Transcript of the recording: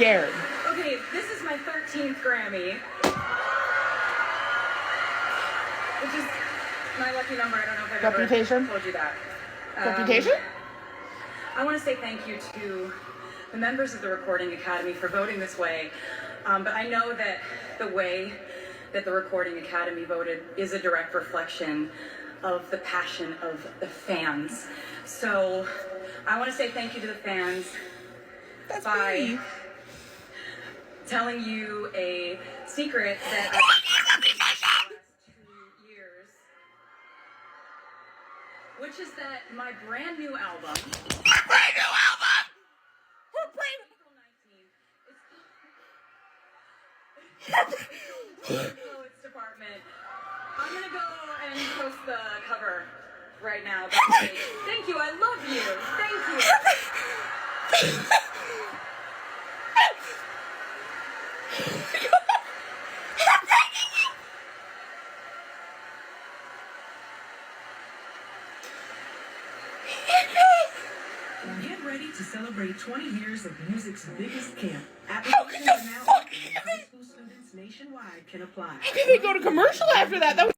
scared. Okay, this is my 13th Grammy. Which is my lucky number. I don't know if I've Reputation? ever told you that. Reputation? I want to say thank you to the members of the Recording Academy for voting this way. But I know that the way that the Recording Academy voted is a direct reflection of the passion of the fans. So I want to say thank you to the fans by telling you a secret that I've been the last 2 years, which is that my brand new album. Poets department. I'm gonna go and post the cover right now. Thank you. I love you. Thank you. Get ready to celebrate 20 years of music's biggest camp. Applications are now open, and high school students nationwide can apply. How can they go to commercial after that? That was